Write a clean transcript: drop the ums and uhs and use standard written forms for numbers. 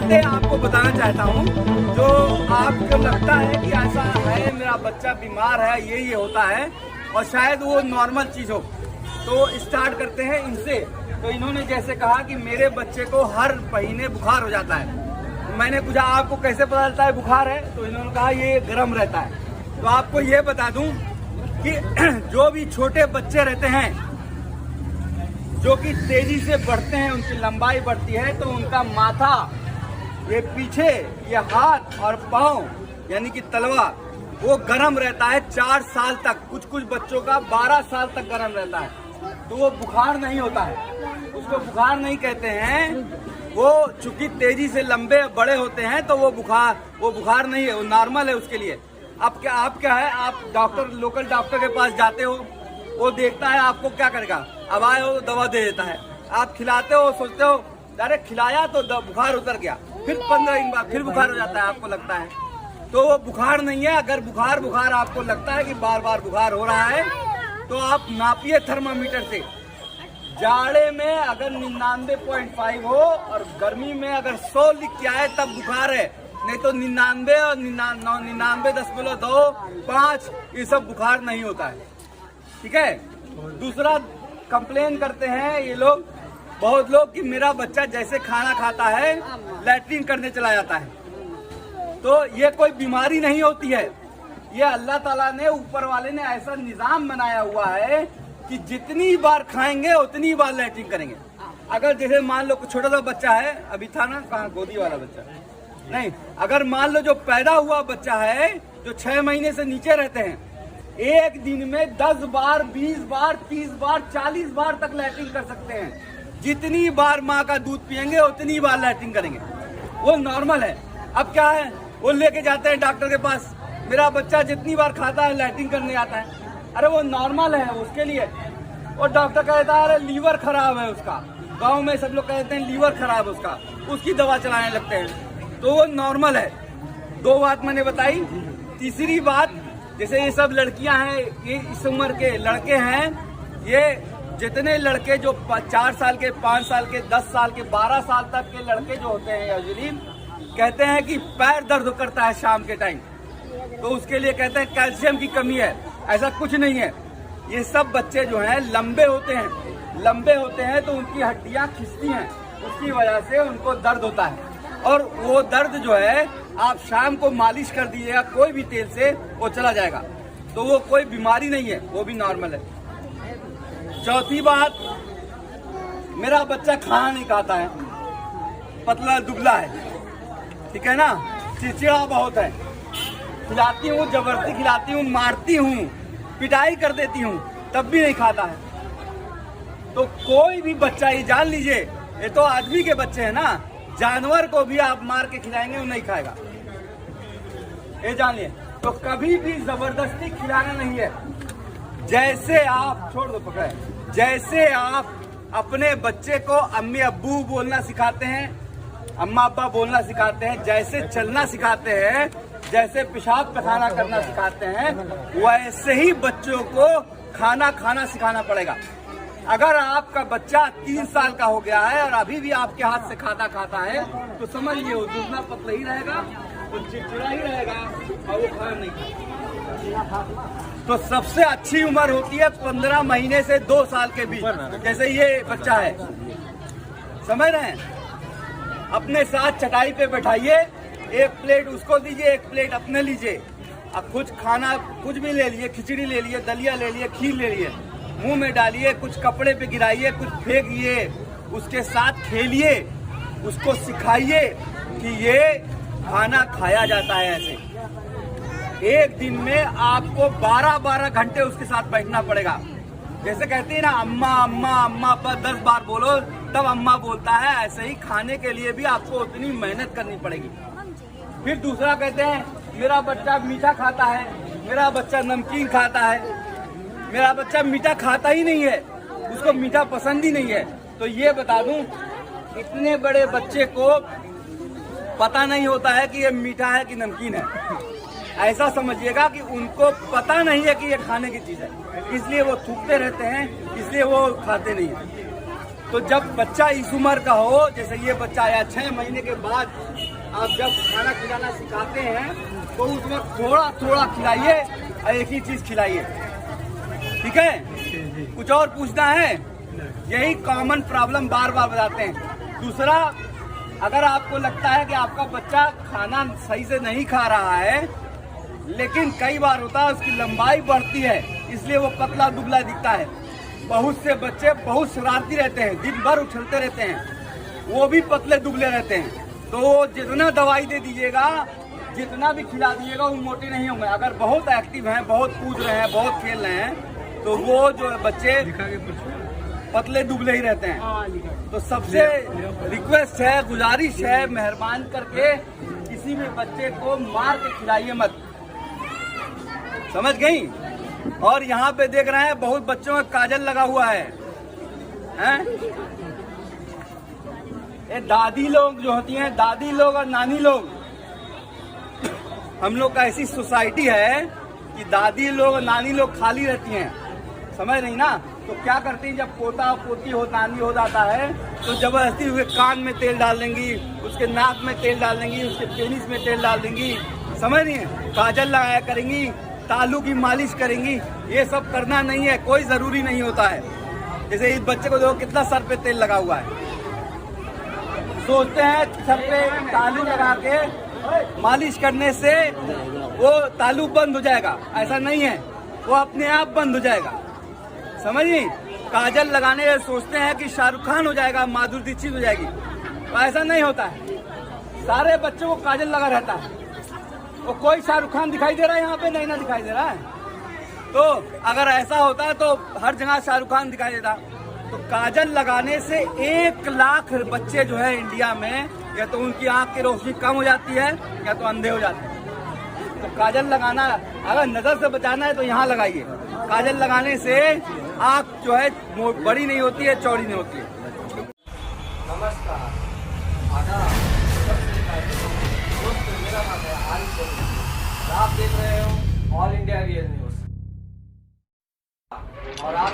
बातें आपको बताना चाहता हूँ जो आपको लगता है कि ऐसा है, मेरा बच्चा बीमार है, ये होता है और शायद वो नॉर्मल चीज़ हो। तो स्टार्ट करते हैं इनसे। तो इन्होंने जैसे कहा कि मेरे बच्चे को हर महीने बुखार हो जाता है। मैंने पूछा आपको कैसे पता चलता है बुखार है, तो इन्होंने कहा ये गर्म रहता है। तो आपको ये बता दूं कि जो भी छोटे बच्चे रहते हैं जो कि तेजी से बढ़ते हैं, उनकी लंबाई बढ़ती है, तो उनका माथा, ये पीछे, ये हाथ और पाँव यानी कि तलवा वो गर्म रहता है 4 साल तक। कुछ बच्चों का 12 साल तक गर्म रहता है। तो वो बुखार नहीं होता है, उसको बुखार नहीं कहते हैं। वो चूंकि तेजी से लंबे बड़े होते हैं तो वो बुखार नहीं है, वो नॉर्मल है उसके लिए। अब आप क्या है, आप डॉक्टर, लोकल डॉक्टर के पास जाते हो, वो देखता है आपको क्या करेगा, अब आए हो तो दवा दे देता है। आप खिलाते हो, सोचते हो डायरेक्ट खिलाया तो बुखार उतर गया, फिर 15 दिन बाद फिर बुखार हो जाता है, आपको लगता है। तो वो बुखार नहीं है। अगर बुखार आपको लगता है कि बार बार बुखार हो रहा है तो आप नापिए थर्मामीटर से। जाड़े में अगर 99.5 हो और गर्मी में अगर 100 लिख के आए तब बुखार है, नहीं तो 99 और 99.25 ये सब बुखार नहीं होता है। ठीक है। दूसरा कंप्लेन करते हैं ये लोग, बहुत लोग, कि मेरा बच्चा जैसे खाना खाता है लैट्रिन करने चला जाता है। तो ये कोई बीमारी नहीं होती है, ये अल्लाह ताला ने, ऊपर वाले ने ऐसा निजाम बनाया हुआ है कि जितनी बार खाएंगे उतनी बार लैट्रिन करेंगे। अगर जैसे मान लो छोटा सा बच्चा है, अभी था ना, कहाँ गोदी वाला बच्चा नहीं, अगर मान लो जो पैदा हुआ बच्चा है जो 6 महीने से नीचे रहते हैं, एक दिन में 10 बार, 20 बार, 30 बार, 40 बार तक लैट्रिन कर सकते हैं। जितनी बार माँ का दूध पियेंगे उतनी बार लैट्रिन करेंगे, वो नॉर्मल है। अब क्या है, वो लेके जाते हैं डॉक्टर के पास, मेरा बच्चा जितनी बार खाता है लैट्रिन करने आता है। अरे वो नॉर्मल है उसके लिए। और डॉक्टर कहता है अरे लीवर खराब है उसका, गांव में सब लोग कहते हैं लीवर खराब है उसका, उसकी दवा चलाने लगते हैं, तो वो नॉर्मल है। 2 बात मैंने बताई। तीसरी बात, जैसे ये सब लड़कियां हैं, ये इस उम्र के लड़के हैं, ये जितने लड़के जो 4 साल के, 5 साल के, 10 साल के, 12 साल तक के लड़के जो होते हैं यूजुअली कहते हैं कि पैर दर्द करता है शाम के टाइम, तो उसके लिए कहते हैं कैल्शियम की कमी है। ऐसा कुछ नहीं है। ये सब बच्चे जो हैं लंबे होते हैं तो उनकी हड्डियां खिंचती हैं, उसकी वजह से उनको दर्द होता है। और वो दर्द जो है आप शाम को मालिश कर दीजिएगा कोई भी तेल से, वो चला जाएगा। तो वो कोई बीमारी नहीं है, वो भी नॉर्मल है। चौथी बात, मेरा बच्चा खाना नहीं खाता है, पतला दुबला है, ठीक है ना, चिड़चिड़ा बहुत है, खिलाती हूँ, जबरदस्ती खिलाती हूँ, मारती हूँ, पिटाई कर देती हूँ, तब भी नहीं खाता है। तो कोई भी बच्चा, ये जान लीजिए, ये तो आदमी के बच्चे हैं ना, जानवर को भी आप मार के खिलाएंगे वो नहीं खाएगा, ये जान लिए। तो कभी भी जबरदस्ती खिलाना नहीं है। जैसे आप, छोड़ दो पकड़े, जैसे आप अपने बच्चे को अम्मी अब्बू बोलना सिखाते हैं, अम्मा अब्बा बोलना सिखाते हैं, जैसे चलना सिखाते हैं, जैसे पेशाब पैखाना करना सिखाते हैं, वैसे ही बच्चों को खाना सिखाना पड़ेगा। अगर आपका बच्चा 3 साल का हो गया है और अभी भी आपके हाथ से खाता है तो समझिए वो दुबला पतला ही रहेगा, वो चिड़चिड़ा ही रहेगा और वो खाना नहीं खाएगा। तो सबसे अच्छी उम्र होती है 15 महीने से 2 साल के बीच, जैसे ये बच्चा है, समझ रहे हैं। अपने साथ चटाई पे बैठाइए, 1 प्लेट उसको दीजिए, 1 प्लेट अपने लीजिए। अब कुछ खाना, कुछ भी ले लिए, खिचड़ी ले लिए, दलिया ले लिए, खीर ले लिए, मुंह में डालिए, कुछ कपड़े पे गिराइए, कुछ फेंकिए, उसके साथ खेलिए, उसको सिखाइए कि ये खाना खाया जाता है ऐसे। एक दिन में आपको 12-12 घंटे उसके साथ बैठना पड़ेगा। जैसे कहते हैं ना, अम्मा अम्मा अम्मा पर 10 बार बोलो तब अम्मा बोलता है, ऐसे ही खाने के लिए भी आपको उतनी मेहनत करनी पड़ेगी। फिर दूसरा कहते हैं मेरा बच्चा मीठा खाता है, मेरा बच्चा नमकीन खाता है। मेरा बच्चा मीठा खाता ही नहीं है, उसको मीठा पसंद ही नहीं है। तो ये बता दूं, इतने बड़े बच्चे को पता नहीं होता है कि ये मीठा है कि नमकीन है। ऐसा समझिएगा कि उनको पता नहीं है कि ये खाने की चीज है, इसलिए वो थूकते रहते हैं, इसलिए वो खाते नहीं है। तो जब बच्चा इस उम्र का हो, जैसे ये बच्चा आया 6 महीने के बाद आप जब खाना खिलाना सिखाते हैं तो उस वक्त थोड़ा थोड़ा खिलाइए और एक ही चीज खिलाइए, ठीक है? कुछ और पूछना है? यही कॉमन प्रॉब्लम बार बार बताते हैं। दूसरा, अगर आपको लगता है कि आपका बच्चा खाना सही से नहीं खा रहा है, लेकिन कई बार होता है उसकी लंबाई बढ़ती है इसलिए वो पतला दुबला दिखता है। बहुत से बच्चे बहुत शरारती रहते हैं, दिन भर उछलते रहते हैं, वो भी पतले दुबले रहते हैं। तो जितना दवाई दे दीजिएगा, जितना भी खिला दीजिएगा, वो मोटे नहीं होंगे। अगर बहुत एक्टिव हैं, बहुत कूद रहे हैं, बहुत खेल रहे हैं, तो वो जो बच्चे पतले दुबले ही रहते हैं। तो सबसे रिक्वेस्ट है, गुजारिश है, मेहरबान करके किसी भी बच्चे को मार के खिलाइए मत, समझ गई? और यहाँ पे देख रहे हैं बहुत बच्चों में काजल लगा हुआ है, हैं? ये दादी लोग जो होती हैं, दादी लोग और नानी लोग, हम लोग का ऐसी सोसाइटी है कि दादी लोग और नानी लोग खाली रहती हैं, समझ नहीं ना? तो क्या करती हैं, जब पोता पोती हो, नानी हो जाता है तो जबरदस्ती उसके कान में तेल डाल देंगी, उसके नाक में तेल डाल देंगी, उसके पेनिस में तेल डाल देंगी, समझ नहीं है? काजल लगाया करेंगी, तालू की मालिश करेंगी। ये सब करना नहीं है, कोई जरूरी नहीं होता है। जैसे इस बच्चे को देखो कितना सर पे तेल लगा हुआ है, सोचते हैं सर पे तालू लगा के मालिश करने से वो तालू बंद हो जाएगा, ऐसा नहीं है, वो अपने आप बंद हो जाएगा, समझिए? काजल लगाने से सोचते हैं कि शाहरुख खान हो जाएगा, माधुरी दीक्षित हो जाएगी, तो ऐसा नहीं होता है। सारे बच्चों को काजल लगा रहता है, वो कोई शाहरुख खान दिखाई दे रहा है यहाँ पे? नहीं ना दिखाई दे रहा है। तो अगर ऐसा होता तो हर जगह शाहरुख खान दिखाई देता। तो काजल लगाने से 1 लाख बच्चे जो है इंडिया में, या तो उनकी आंख की रोशनी कम हो जाती है या तो अंधे हो जाते हैं। तो काजल लगाना, अगर नजर से बचाना है तो यहाँ लगाइए। काजल लगाने से आंख जो है बड़ी नहीं होती है, चौड़ी नहीं होती है। नमस्कार, मेरा नाम है आरिफ, आप देख रहे हो ऑल इंडिया रियल न्यूज, और आप